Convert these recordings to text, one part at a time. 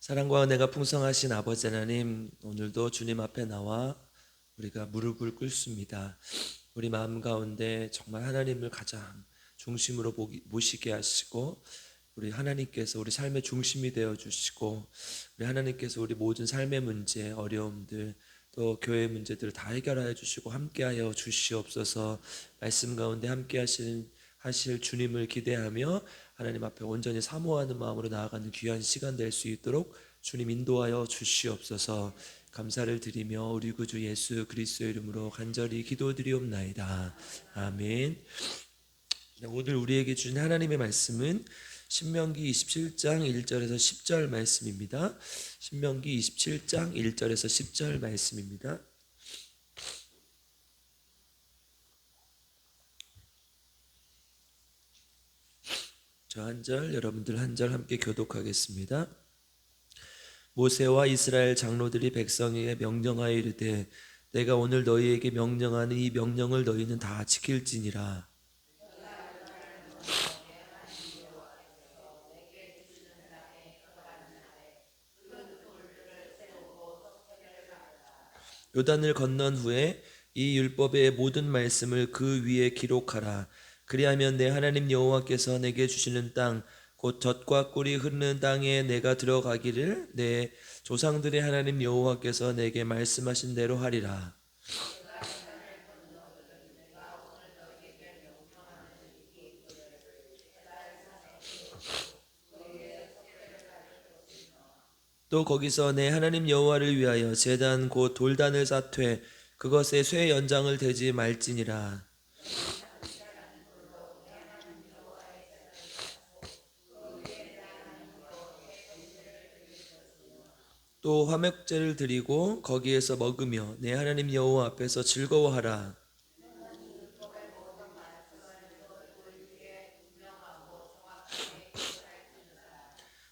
사랑과 은혜가 풍성하신 아버지 하나님, 오늘도 주님 앞에 나와 우리가 무릎을 꿇습니다. 우리 마음 가운데 정말 하나님을 가장 중심으로 모시게 하시고, 우리 하나님께서 우리 삶의 중심이 되어 주시고, 우리 하나님께서 우리 모든 삶의 문제, 어려움들, 또 교회 문제들을 다 해결하여 주시고 함께하여 주시옵소서. 말씀 가운데 함께 하실 주님을 기대하며 하나님 앞에 온전히 사모하는 마음으로 나아가는 귀한 시간 될 수 있도록 주님 인도하여 주시옵소서. 감사를 드리며 우리 구주 예수 그리스도의 이름으로 간절히 기도드리옵나이다. 아멘. 오늘 우리에게 주신 하나님의 말씀은 신명기 27장 1절에서 10절 말씀입니다. 신명기 27장 1절에서 10절 말씀입니다. 저 한 절, 여러분들 한 절 함께 교독하겠습니다. 모세와 이스라엘 장로들이 백성에게 명령하여 이르되 내가 오늘 너희에게 명령하는 이 명령을 너희는 다 지킬지니라. 요단을 건넌 후에 이 율법의 모든 말씀을 그 위에 기록하라. 그리하면 내 하나님 여호와께서 내게 주시는 땅 곧 젖과 꿀이 흐르는 땅에 내가 들어가기를 내 조상들의 하나님 여호와께서 내게 말씀하신 대로 하리라. 또 거기서 내 하나님 여호와를 위하여 제단 곧 돌단을 쌓되 그것에 쇠 연장을 대지 말지니라. 또 화목제를 드리고 거기에서 먹으며 내 하나님 여호와 앞에서 즐거워하라.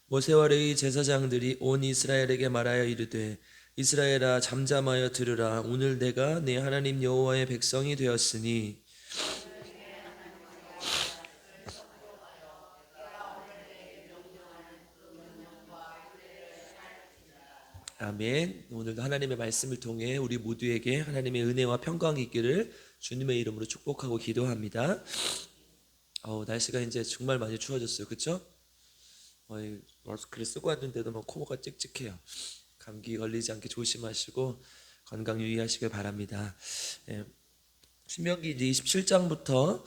모세와 레위 제사장들이 온 이스라엘에게 말하여 이르되 이스라엘아 잠잠하여 들으라. 오늘 내가 내 하나님 여호와의 백성이 되었으니 아멘. 오늘도 하나님의 말씀을 통해 우리 모두에게 하나님의 은혜와 평강이 있기를 주님의 이름으로 축복하고 기도합니다. 날씨가 이제 정말 많이 추워졌어요. 그렇죠? 마스크를 쓰고 왔는데도 막 코가 찍찍해요. 감기 걸리지 않게 조심하시고 건강 유의하시길 바랍니다. 예, 신명기 이제 27장부터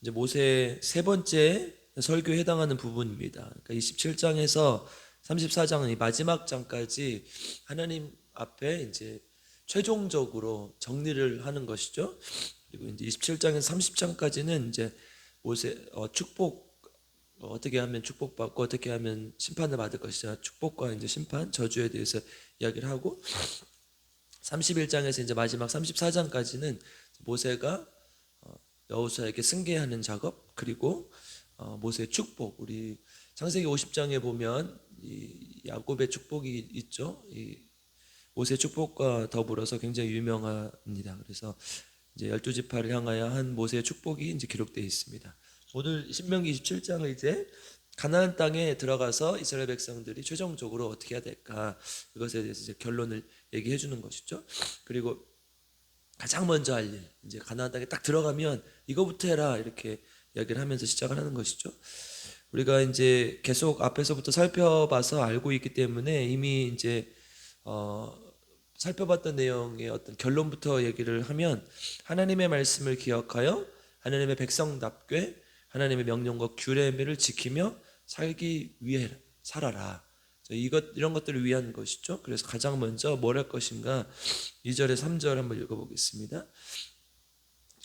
이제 모세 세 번째 설교에 해당하는 부분입니다. 그러니까 27장에서 34장은 이 마지막 장까지 하나님 앞에 이제 최종적으로 정리를 하는 것이죠. 그리고 이제 27장에서 30장까지는 이제 모세 축복 어떻게 하면 축복받고 어떻게 하면 심판을 받을 것이냐 축복과 이제 심판 저주에 대해서 이야기를 하고 31장에서 이제 마지막 34장까지는 모세가 여호수아에게 승계하는 작업 그리고 모세의 축복 우리 창세기 50장에 보면 이 야곱의 축복이 있죠. 이 모세의 축복과 더불어서 굉장히 유명합니다. 그래서 이제 12지파를 향하여 한 모세의 축복이 이제 기록되어 있습니다. 오늘 신명기 27장을 이제 가나안 땅에 들어가서 이스라엘 백성들이 최종적으로 어떻게 해야 될까 그것에 대해서 이제 결론을 얘기해 주는 것이죠. 그리고 가장 먼저 할 일, 이제 가나안 땅에 딱 들어가면 이거부터 해라 이렇게 이야기를 하면서 시작을 하는 것이죠. 우리가 이제 계속 앞에서부터 살펴봐서 알고 있기 때문에 이미 이제 살펴봤던 내용의 어떤 결론부터 얘기를 하면 하나님의 말씀을 기억하여 하나님의 백성답게 하나님의 명령과 규례를 지키며 살기 위해 살아라. 이런 것들을 위한 것이죠. 그래서 가장 먼저 뭘 할 것인가 2절에 3절 한번 읽어보겠습니다.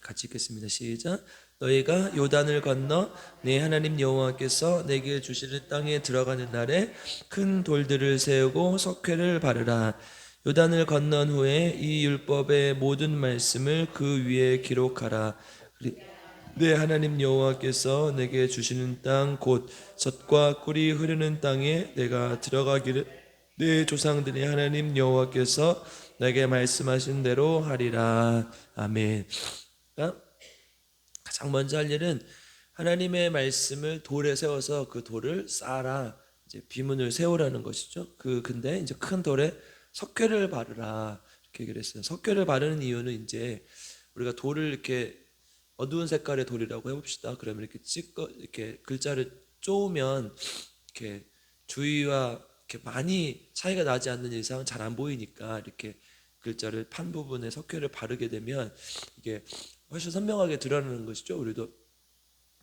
같이 읽겠습니다. 시작. 너희가 요단을 건너 내 하나님 여호와께서 내게 주시는 땅에 들어가는 날에 큰 돌들을 세우고 석회를 바르라. 요단을 건넌 후에 이 율법의 모든 말씀을 그 위에 기록하라. 내 하나님 여호와께서 내게 주시는 땅 곧 젖과 꿀이 흐르는 땅에 내가 들어가기를 내 조상들의 하나님 여호와께서 내게 말씀하신 대로 하리라. 아멘. 그러니까 가장 먼저 할 일은 하나님의 말씀을 돌에 세워서 그 돌을 쌓아라. 이제 비문을 세우라는 것이죠. 근데 이제 큰 돌에 석회를 바르라 이렇게 얘기를 했어요. 석회를 바르는 이유는 이제 우리가 돌을 이렇게 어두운 색깔의 돌이라고 해봅시다. 그러면 이렇게 글자를 쪼으면 이렇게 주위와 이렇게 많이 차이가 나지 않는 이상 잘 안 보이니까 이렇게 글자를 판 부분에 석회를 바르게 되면 이게 훨씬 선명하게 드러나는 것이죠. 우리도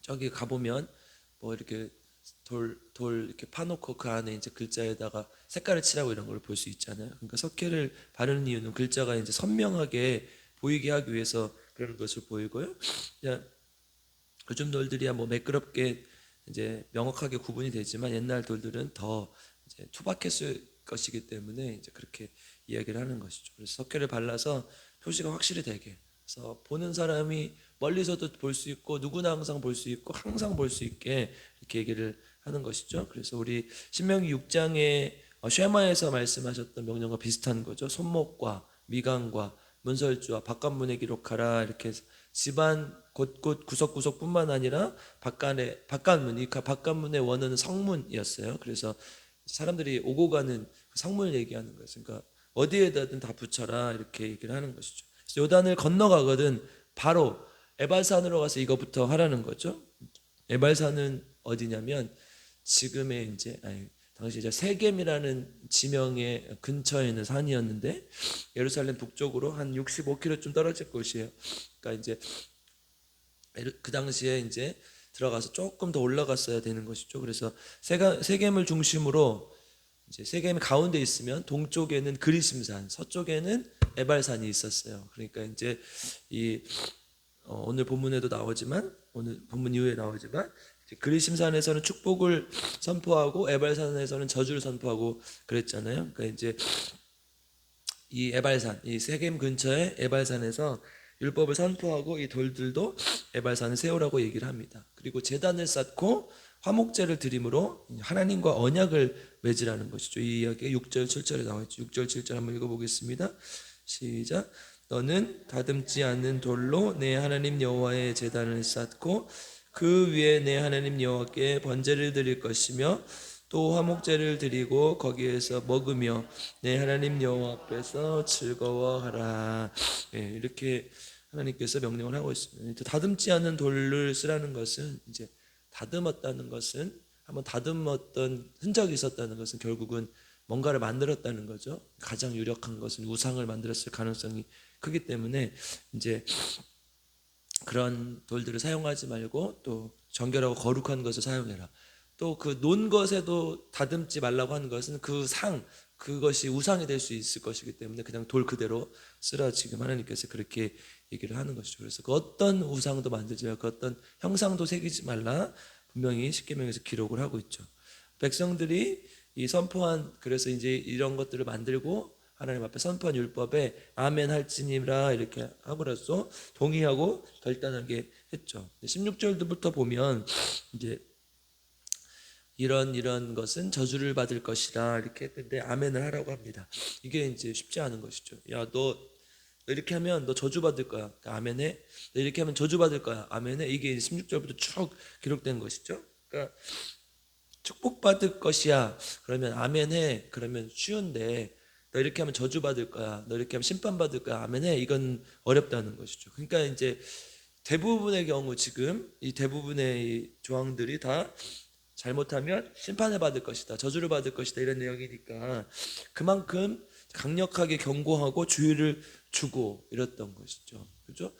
저기 가보면 뭐 이렇게 돌 이렇게 파놓고 그 안에 이제 글자에다가 색깔을 칠하고 이런 걸 볼 수 있잖아요. 그러니까 석회를 바르는 이유는 글자가 이제 선명하게 보이게 하기 위해서 그런 것을 보이고요. 그냥 요즘 돌들이야 뭐 매끄럽게 이제 명확하게 구분이 되지만 옛날 돌들은 더 이제 투박했을 것이기 때문에 이제 그렇게 이야기를 하는 것이죠. 그래서 석회를 발라서 표시가 확실히 되게. 그래서 보는 사람이 멀리서도 볼 수 있고 누구나 항상 볼 수 있고 항상 볼 수 있게 이렇게 얘기를 하는 것이죠. 그래서 우리 신명기 6장에 쉐마에서 말씀하셨던 명령과 비슷한 거죠. 손목과 미간과 문설주와 바깥문에 기록하라 이렇게 집안 곳곳 구석구석뿐만 아니라 바깥문이 바깥문의 원어는 성문이었어요. 그래서 사람들이 오고 가는 그 성문을 얘기하는 거예요. 그러니까 어디에다든 다 붙여라 이렇게 얘기를 하는 것이죠. 그래서 요단을 건너가거든 바로 에발산으로 가서 이거부터 하라는 거죠. 에발산은 어디냐면 지금의 당시 이제 세겜이라는 지명의 근처에 있는 산이었는데 예루살렘 북쪽으로 한 65km쯤 떨어질 곳이에요. 그러니까 이제 그 당시에 이제 들어가서 조금 더 올라갔어야 되는 것이죠. 그래서 세겜을 중심으로 이제 세겜이 가운데 있으면 동쪽에는 그리심산, 서쪽에는 에발산이 있었어요. 그러니까 이제 오늘 본문에도 나오지만 오늘 본문 이후에 나오지만 그리심산에서는 축복을 선포하고 에발산에서는 저주를 선포하고 그랬잖아요. 그러니까 이제 이 에발산, 이 세겜 근처의 에발산에서 율법을 선포하고 이 돌들도 에발산을 세우라고 얘기를 합니다. 그리고 제단을 쌓고 화목제를 드림으로 하나님과 언약을 맺으라는 것이죠. 이 이야기가 6절 7절에 나와 있죠. 6절 7절 한번 읽어보겠습니다. 시작. 너는 다듬지 않는 돌로 내 하나님 여호와의 제단을 쌓고 그 위에 내 하나님 여호와께 번제를 드릴 것이며 또 화목제를 드리고 거기에서 먹으며 내 하나님 여호와 앞에서 즐거워하라. 이렇게 하나님께서 명령을 하고 있습니다. 다듬지 않는 돌을 쓰라는 것은 이제 다듬었다는 것은 한번 다듬었던 흔적이 있었다는 것은 결국은 뭔가를 만들었다는 거죠. 가장 유력한 것은 우상을 만들었을 가능성이 크기 때문에 이제 그런 돌들을 사용하지 말고 또 정결하고 거룩한 것을 사용해라. 또 그 논 것에도 다듬지 말라고 하는 것은 그것이 우상이 될 수 있을 것이기 때문에 그냥 돌 그대로 쓰라 지금 하나님께서 그렇게 얘기를 하는 것이죠. 그래서 그 어떤 우상도 만들지 말고 그 어떤 형상도 새기지 말라 분명히 십계명에서 기록을 하고 있죠. 백성들이 이 선포한 그래서 이제 이런 것들을 만들고 하나님 앞에 선포한 율법에 아멘 할지니라 이렇게 함으로써 동의하고 결단하게 했죠. 16절부터 보면 이제 이런 것은 저주를 받을 것이다 이렇게 했는데 아멘을 하라고 합니다. 이게 이제 쉽지 않은 것이죠. 야, 너 이렇게 하면 너 저주 받을 거야. 그러니까 아멘해. 너 이렇게 하면 저주 받을 거야. 아멘해. 이게 16절부터 쭉 기록된 것이죠. 그러니까 축복받을 것이야. 그러면 아멘해. 그러면 쉬운데 너 이렇게 하면 저주 받을 거야. 너 이렇게 하면 심판 받을 거야. 아멘해. 이건 어렵다는 것이죠. 그러니까 이제 대부분의 경우 지금 이 대부분의 이 조항들이 다 잘못하면 심판을 받을 것이다. 저주를 받을 것이다. 이런 내용이니까 그만큼 강력하게 경고하고 주의를 주고 이랬던 것이죠. 그죠?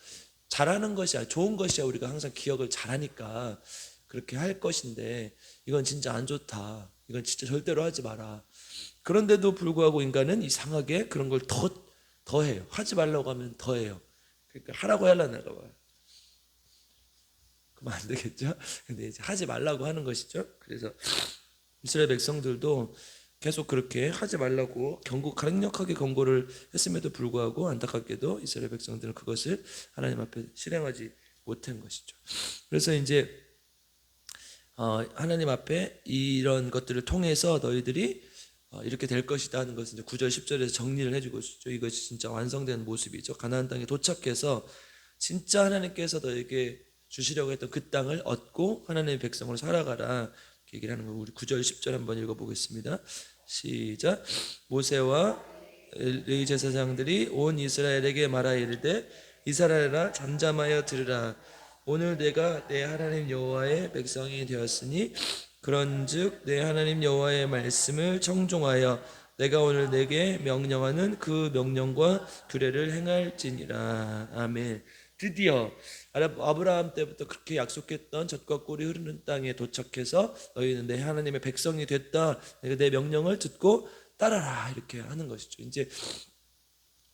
잘하는 것이야. 좋은 것이야. 우리가 항상 기억을 잘하니까 그렇게 할 것인데 이건 진짜 안 좋다. 이건 진짜 절대로 하지 마라. 그런데도 불구하고 인간은 이상하게 그런 걸 더 해요. 하지 말라고 하면 더 해요. 그러니까 하라고 하려나 봐요. 그러면 안 되겠죠? 근데 이제 하지 말라고 하는 것이죠. 그래서 이스라엘 백성들도 계속 그렇게 하지 말라고 강력하게 경고를 했음에도 불구하고 안타깝게도 이스라엘 백성들은 그것을 하나님 앞에 실행하지 못한 것이죠. 그래서 이제 하나님 앞에 이런 것들을 통해서 너희들이 이렇게 될 것이다 하는 것을 이제 9절 10절에서 정리를 해주고 있죠. 이것이 진짜 완성된 모습이죠. 가나안 땅에 도착해서 진짜 하나님께서 너에게 주시려고 했던 그 땅을 얻고 하나님의 백성으로 살아가라 얘기를 하는 거. 우리 9절 10절 한번 읽어보겠습니다. 시작. 모세와 레위 제사장들이 온 이스라엘에게 말하 이르되 이스라엘아 잠잠하여 들으라. 오늘 내가 내 하나님 여호와의 백성이 되었으니 그런즉 내 하나님 여호와의 말씀을 청종하여 내가 오늘 내게 명령하는 그 명령과 규례를 행할지니라. 아멘. 드디어 아브라함 때부터 그렇게 약속했던 젖과 꿀이 흐르는 땅에 도착해서 너희는 내 하나님의 백성이 됐다. 내가 내 명령을 듣고 따라라. 이렇게 하는 것이죠. 이제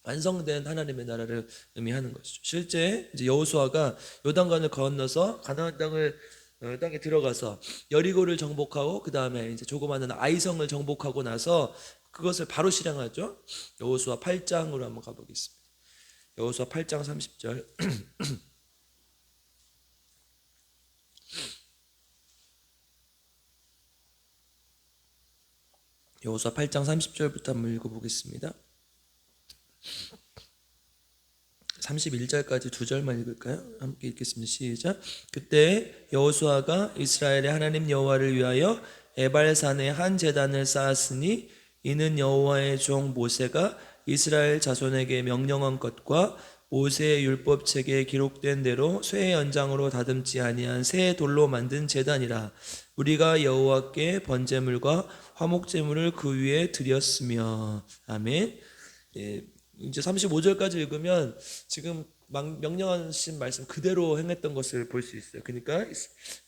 완성된 하나님의 나라를 의미하는 것이죠. 실제 이제 여호수아가 요단강을 건너서 가나안 땅에 들어가서 여리고를 정복하고 그 다음에 이제 조그마한 아이성을 정복하고 나서 그것을 바로 실행하죠. 여호수아 8장으로 한번 가보겠습니다. 여호수아 8장 30절. 여호수아 8장 30절부터 한번 읽어보겠습니다. 31절까지 두 절만 읽을까요? 함께 읽겠습니다. 시작. 그때 여호수아가 이스라엘의 하나님 여호와를 위하여 에발산에 한 제단을 쌓았으니 이는 여호와의 종 모세가 이스라엘 자손에게 명령한 것과 모세의 율법책에 기록된 대로 쇠의 연장으로 다듬지 아니한 새 돌로 만든 제단이라. 우리가 여호와께 번제물과 화목제물을 그 위에 드렸으며. 아멘. 예, 이제 35절까지 읽으면 지금 명령하신 말씀 그대로 행했던 것을 볼 수 있어요. 그러니까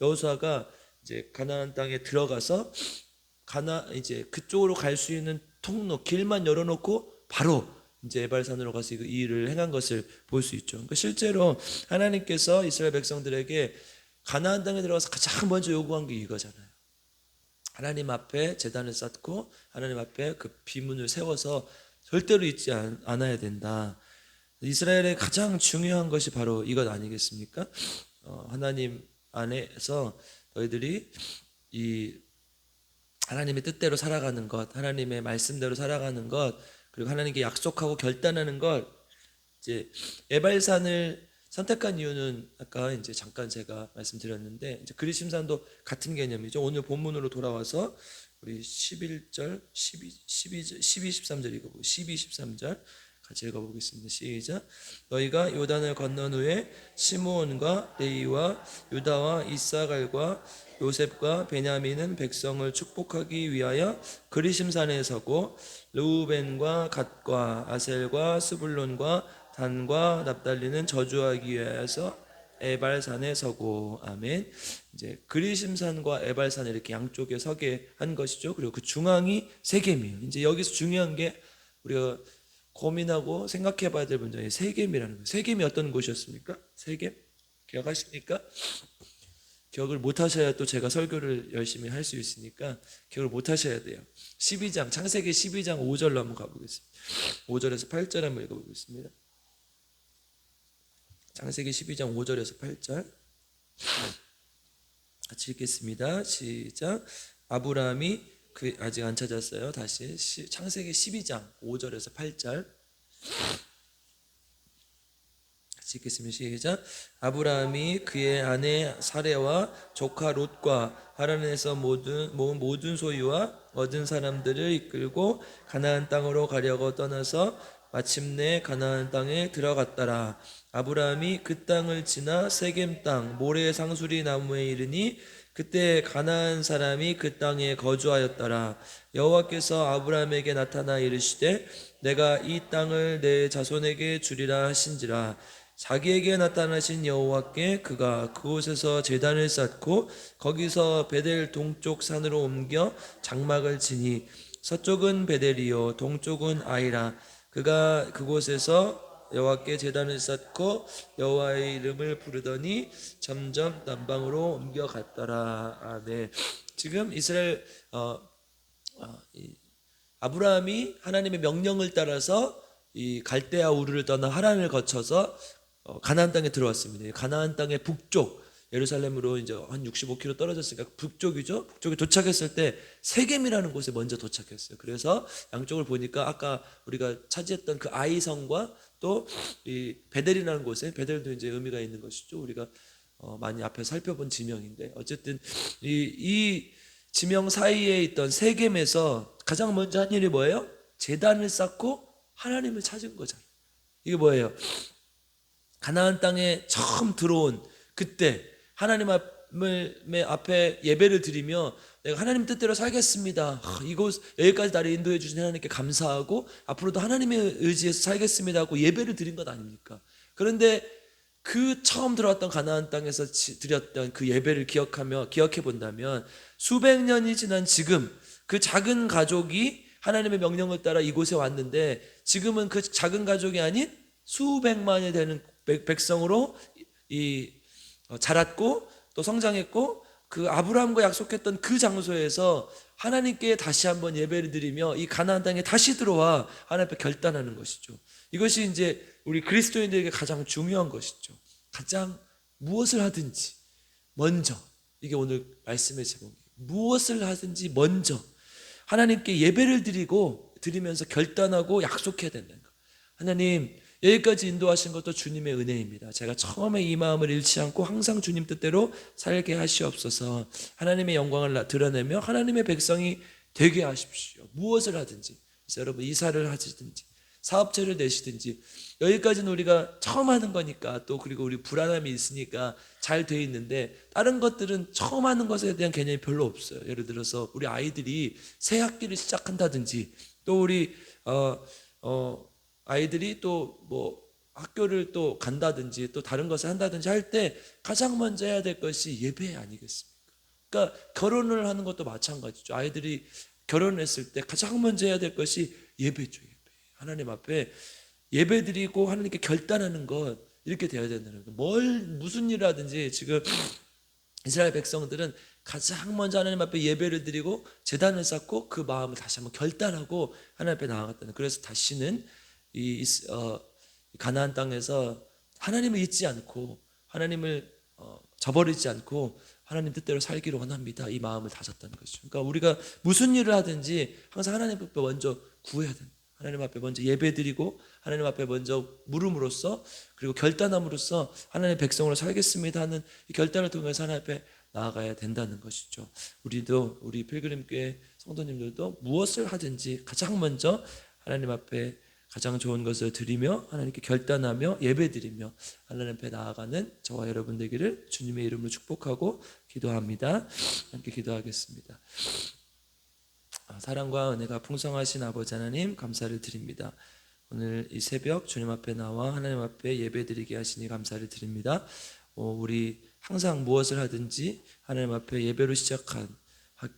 여호수아가 이제 가나안 땅에 들어가서 이제 그쪽으로 갈 수 있는 통로 길만 열어놓고 바로 이제 에발산으로 가서 이 일을 행한 것을 볼 수 있죠. 그러니까 실제로 하나님께서 이스라엘 백성들에게 가나안 땅에 들어가서 가장 먼저 요구한 게 이거잖아요. 하나님 앞에 제단을 쌓고 하나님 앞에 그 비문을 세워서 절대로 잊지 않아야 된다. 이스라엘의 가장 중요한 것이 바로 이것 아니겠습니까? 하나님 안에서 너희들이 이 하나님의 뜻대로 살아가는 것, 하나님의 말씀대로 살아가는 것, 그리고 하나님께 약속하고 결단하는 것. 이제 에발산을 선택한 이유는 아까 이제 잠깐 제가 말씀드렸는데 이제 그리심산도 같은 개념이죠. 오늘 본문으로 돌아와서 우리 11절, 12, 13절 읽어보고 12, 13절 같이 읽어보겠습니다. 시작. 너희가 요단을 건넌 후에 시므온과 레위와 유다와 이사갈과 요셉과 베냐민은 백성을 축복하기 위하여 그리심산에 서고 르우벤과 갓과 아셀과 스불론과 단과 납달리는 저주하기 위하여서 에발산에 서고. 아멘. 이제 그리심산과 에발산에 이렇게 양쪽에 서게 한 것이죠. 그리고 그 중앙이 세겜이에요. 이제 여기서 중요한 게 우리가 고민하고 생각해 봐야 될 문제는 세겜이라는 거예요. 세겜이 어떤 곳이었습니까? 세겜? 기억하십니까? 기억을 못 하셔야 또 제가 설교를 열심히 할 수 있으니까 기억을 못 하셔야 돼요. 12장, 창세기 12장 5절로 한번 가보겠습니다. 5절에서 8절 한번 읽어보겠습니다. 창세기 12장 5절에서 8절 같이 읽겠습니다. 시작. 아브라함이 아직 안 찾았어요. 다시 창세기 12장 5절에서 8절 같이 읽겠습니다. 시작. 아브라함이 그의 아내 사레와 조카 롯과 하란에서 모은 모든 소유와 얻은 사람들을 이끌고 가나안 땅으로 가려고 떠나서 마침내 가나안 땅에 들어갔더라. 아브라함이 그 땅을 지나 세겜 땅 모래 상수리 나무에 이르니 그때 가나안 사람이 그 땅에 거주하였더라. 여호와께서 아브라함에게 나타나 이르시되 내가 이 땅을 내 자손에게 주리라 하신지라. 자기에게 나타나신 여호와께 그가 그곳에서 제단을 쌓고 거기서 베델 동쪽 산으로 옮겨 장막을 치니 서쪽은 베델이요 동쪽은 아이라. 그가 그곳에서 여호와께 제단을 쌓고 여호와의 이름을 부르더니 점점 남방으로 옮겨갔더라. 아멘. 지금 이스라엘 아브라함이 하나님의 명령을 따라서 이 갈대아 우르를 떠나 하란을 거쳐서 가나안 땅에 들어왔습니다. 가나안 땅의 북쪽 예루살렘으로 이제 한 65km 떨어졌으니까 북쪽이죠. 북쪽에 도착했을 때 세겜이라는 곳에 먼저 도착했어요. 그래서 양쪽을 보니까 아까 우리가 차지했던 그 아이성과 또 이 베델이라는 곳에 베델도 이제 의미가 있는 것이죠. 우리가 많이 앞에 살펴본 지명인데 어쨌든 이 지명 사이에 있던 세겜에서 가장 먼저 한 일이 뭐예요? 제단을 쌓고 하나님을 찾은 거잖아요. 이게 뭐예요? 가나안 땅에 처음 들어온 그때 하나님 앞에 예배를 드리며 내가 하나님 뜻대로 살겠습니다. 이곳 여기까지 나를 인도해 주신 하나님께 감사하고 앞으로도 하나님의 의지에서 살겠습니다 하고 예배를 드린 것 아닙니까? 그런데 그 처음 들어왔던 가나안 땅에서 드렸던 그 예배를 기억해 본다면 수백 년이 지난 지금 그 작은 가족이 하나님의 명령을 따라 이곳에 왔는데 지금은 그 작은 가족이 아닌 수백만이 되는 백성으로 자랐고 또 성장했고 그 아브라함과 약속했던 그 장소에서 하나님께 다시 한번 예배를 드리며 이 가나안 땅에 다시 들어와 하나님 앞에 결단하는 것이죠. 이것이 이제 우리 그리스도인들에게 가장 중요한 것이죠. 가장 무엇을 하든지 먼저, 이게 오늘 말씀의 제목이에요. 무엇을 하든지 먼저 하나님께 예배를 드리면서 결단하고 약속해야 된다는 거. 하나님, 여기까지 인도하신 것도 주님의 은혜입니다. 제가 처음에 이 마음을 잃지 않고 항상 주님 뜻대로 살게 하시옵소서. 하나님의 영광을 드러내며 하나님의 백성이 되게 하십시오. 무엇을 하든지, 그래서 여러분 이사를 하시든지 사업체를 내시든지, 여기까지는 우리가 처음 하는 거니까, 또 그리고 우리 불안함이 있으니까 잘 돼 있는데 다른 것들은 처음 하는 것에 대한 개념이 별로 없어요. 예를 들어서 우리 아이들이 새 학기를 시작한다든지, 또 우리 아이들이 또 뭐 학교를 또 간다든지 또 다른 것을 한다든지 할 때 가장 먼저 해야 될 것이 예배 아니겠습니까? 그러니까 결혼을 하는 것도 마찬가지죠. 아이들이 결혼했을 때 가장 먼저 해야 될 것이 예배죠. 예배. 하나님 앞에 예배 드리고 하나님께 결단하는 것, 이렇게 되어야 된다는 거예요. 무슨 일을 하든지 지금 이스라엘 백성들은 가장 먼저 하나님 앞에 예배를 드리고 제단을 쌓고 그 마음을 다시 한번 결단하고 하나님 앞에 나아갔다는. 그래서 다시는 가나안 땅에서 하나님을 잊지 않고 하나님을 저버리지 않고 하나님 뜻대로 살기를 원합니다. 이 마음을 다졌다는 것이죠. 그러니까 우리가 무슨 일을 하든지 항상 하나님 앞에 먼저 구해야 됩니다. 하나님 앞에 먼저 예배드리고 하나님 앞에 먼저 물음으로써, 그리고 결단함으로써 하나님의 백성으로 살겠습니다 하는 이 결단을 통해서 하나님 앞에 나아가야 된다는 것이죠. 우리도, 우리 필그림교회 성도님들도 무엇을 하든지 가장 먼저 하나님 앞에 가장 좋은 것을 드리며 하나님께 결단하며 예배드리며 하나님 앞에 나아가는 저와 여러분 되기를 주님의 이름으로 축복하고 기도합니다. 함께 기도하겠습니다. 사랑과 은혜가 풍성하신 아버지 하나님, 감사를 드립니다. 오늘 이 새벽 주님 앞에 나와 하나님 앞에 예배드리게 하시니 감사를 드립니다. 우리 항상 무엇을 하든지 하나님 앞에 예배로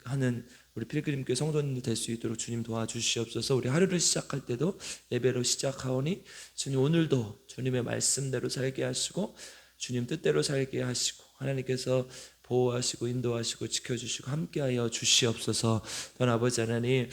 하는 우리 필그림교회 성도님들 될 수 있도록 주님 도와주시옵소서. 우리 하루를 시작할 때도 예배로 시작하오니 주님 오늘도 주님의 말씀대로 살게 하시고 주님 뜻대로 살게 하시고 하나님께서 보호하시고 인도하시고 지켜주시고 함께하여 주시옵소서. 또한 아버지 하나님,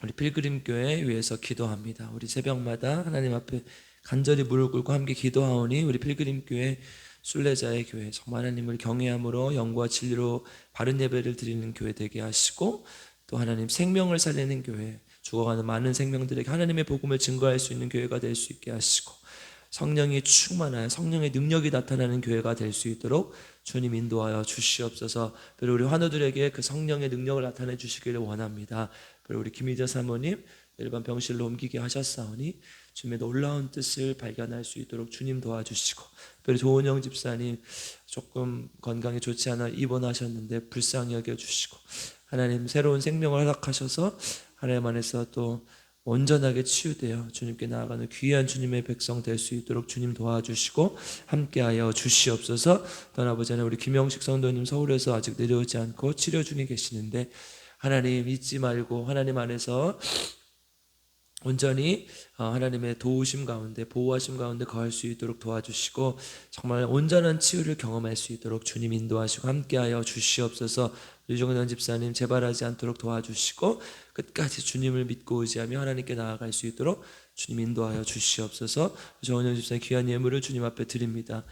우리 필그림교회 위해서 기도합니다. 우리 새벽마다 하나님 앞에 간절히 무릎 꿇고 함께 기도하오니 우리 필그림교회 순례자의 교회, 정말 하나님을 경외함으로 영과 진리로 바른 예배를 드리는 교회 되게 하시고, 또 하나님 생명을 살리는 교회, 죽어가는 많은 생명들에게 하나님의 복음을 증거할 수 있는 교회가 될 수 있게 하시고, 성령이 충만하여 성령의 능력이 나타나는 교회가 될 수 있도록 주님 인도하여 주시옵소서. 그리고 우리 환우들에게 그 성령의 능력을 나타내 주시기를 원합니다. 그리고 우리 김희자 사모님 일반 병실로 옮기게 하셨사오니 주님의 놀라운 뜻을 발견할 수 있도록 주님 도와주시고, 그리고 조은영 집사님 조금 건강이 좋지 않아 입원하셨는데 불쌍히 여겨주시고, 하나님 새로운 생명을 허락하셔서 하나님 안에서 또 온전하게 치유되어 주님께 나아가는 귀한 주님의 백성 될 수 있도록 주님 도와주시고 함께하여 주시옵소서. 또한 아버지 하나님, 우리 김영식 성도님 서울에서 아직 내려오지 않고 치료 중에 계시는데 하나님 잊지 말고 하나님 안에서 온전히 하나님의 도우심 가운데 보호하심 가운데 거할 수 있도록 도와주시고 정말 온전한 치유를 경험할 수 있도록 주님 인도하시고 함께하여 주시옵소서. 유종현 집사님 재발하지 않도록 도와주시고 끝까지 주님을 믿고 의지하며 하나님께 나아갈 수 있도록 주님 인도하여 주시옵소서. 정원영 집사님 귀한 예물을 주님 앞에 드립니다.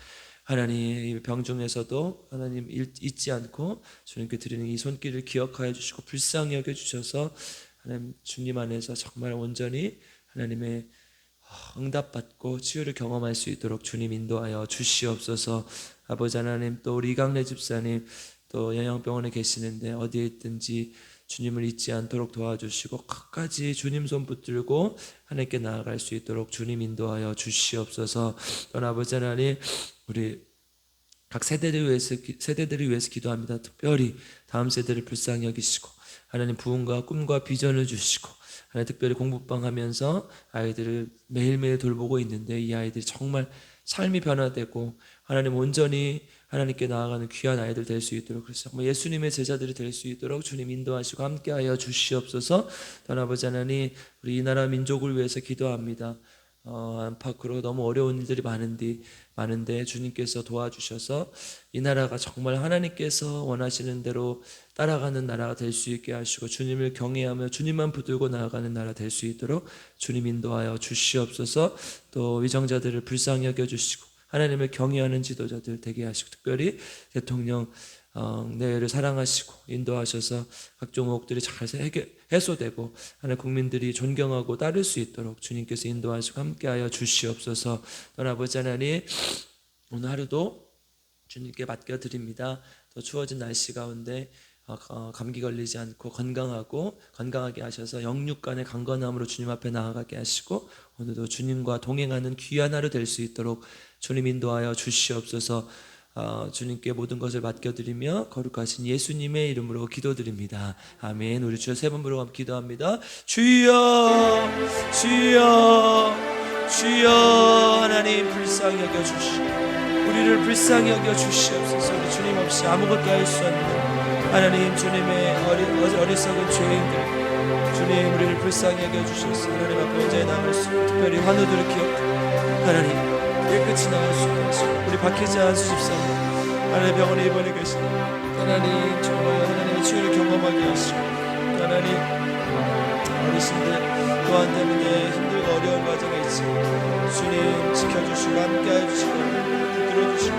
하나님 병 중에서도 하나님 잊지 않고 주님께 드리는 이 손길을 기억하여 주시고 불쌍히 여겨주셔서 하나님 주님 안에서 정말 온전히 하나님의 응답받고 치유를 경험할 수 있도록 주님 인도하여 주시옵소서. 아버지 하나님, 또 우리 이강래 집사님 또 영양병원에 계시는데 어디에 있든지 주님을 잊지 않도록 도와주시고 끝까지 주님 손 붙들고 하나님께 나아갈 수 있도록 주님 인도하여 주시옵소서. 또한 아버지 하나님, 우리 각 세대들을 위해서 기도합니다. 특별히 다음 세대를 불쌍히 여기시고 하나님 부흥과 꿈과 비전을 주시고 하나님 특별히 공부방 하면서 아이들을 매일매일 돌보고 있는데 이 아이들이 정말 삶이 변화되고 하나님 온전히 하나님께 나아가는 귀한 아이들 될 수 있도록, 그래서 정말 예수님의 제자들이 될 수 있도록 주님 인도하시고 함께하여 주시옵소서. 또한 아버지 하나님, 우리 이 나라 민족을 위해서 기도합니다. 안팎으로 너무 어려운 일들이 많은데 주님께서 도와주셔서 이 나라가 정말 하나님께서 원하시는 대로 따라가는 나라가 될 수 있게 하시고 주님을 경외하며 주님만 붙들고 나아가는 나라 될 수 있도록 주님 인도하여 주시옵소서. 또 위정자들을 불쌍히 여겨주시고 하나님을 경외하는 지도자들 되게 하시고 특별히 대통령 내외를 사랑하시고 인도하셔서 각종 의혹들이 잘 해소되고 하나님 국민들이 존경하고 따를 수 있도록 주님께서 인도하시고 함께하여 주시옵소서. 또한 아버지 하나님, 오늘 하루도 주님께 맡겨드립니다. 더 추워진 날씨 가운데 감기 걸리지 않고 건강하게 하셔서 영육간의 강건함으로 주님 앞에 나아가게 하시고 오늘도 주님과 동행하는 귀한 하루 될 수 있도록 주님 인도하여 주시옵소서. 주님께 모든 것을 맡겨드리며 거룩하신 예수님의 이름으로 기도드립니다. 아멘. 우리 주여 세 번 부르고 기도합니다. 주여 주여 주여. 하나님 불쌍히 여겨주시고 우리를 불쌍히 여겨주시옵소서. 우리 주님 없이 아무것도 할 수 없는 하나님, 주님의 어리석은 죄인들 주님 우리를 불쌍히 여겨주셔서 하나님 앞에 온전히 남을 수 있고 특별히 환우들을 기억하고 하나님 깨끗이 나올 수 있게 하시고 우리 박혜자 수집사님 하나님 병원에 입원해 계시는 하나님 정말 하나님의 치유를 경험하게 하시고 하나님 어르신들 또한 때문에 힘들고 어려운 과정에 있지만 주님 지켜주시고 함께해 주시고 붙들어 주시고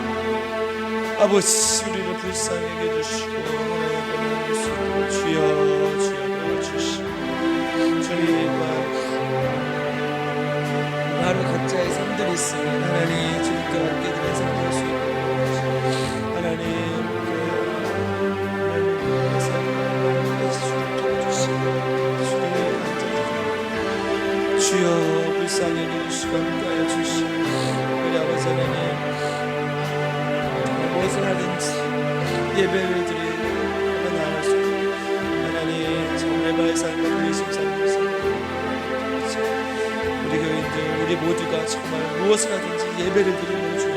아버지 우리를 불쌍히 여겨주시고 하나님 예수 주여 도와주시고 주님과 하루 각자의 삶들이 있으니 하나님 주님께 맡겨드린 삶 될 수 있도록 하나님 하나님의 삶을 주시고 주님의 간절히 주여 불쌍히 여겨주시고 함께하여 주시고 우리 아버지 하나님 무엇을 하든지 예배를 드리고 나아갈 수 있도록 하나님 정말의 삶을 위해서 살면서 우리 교인들 우리 모두가 정말 무엇을 하든지 예배를 드리고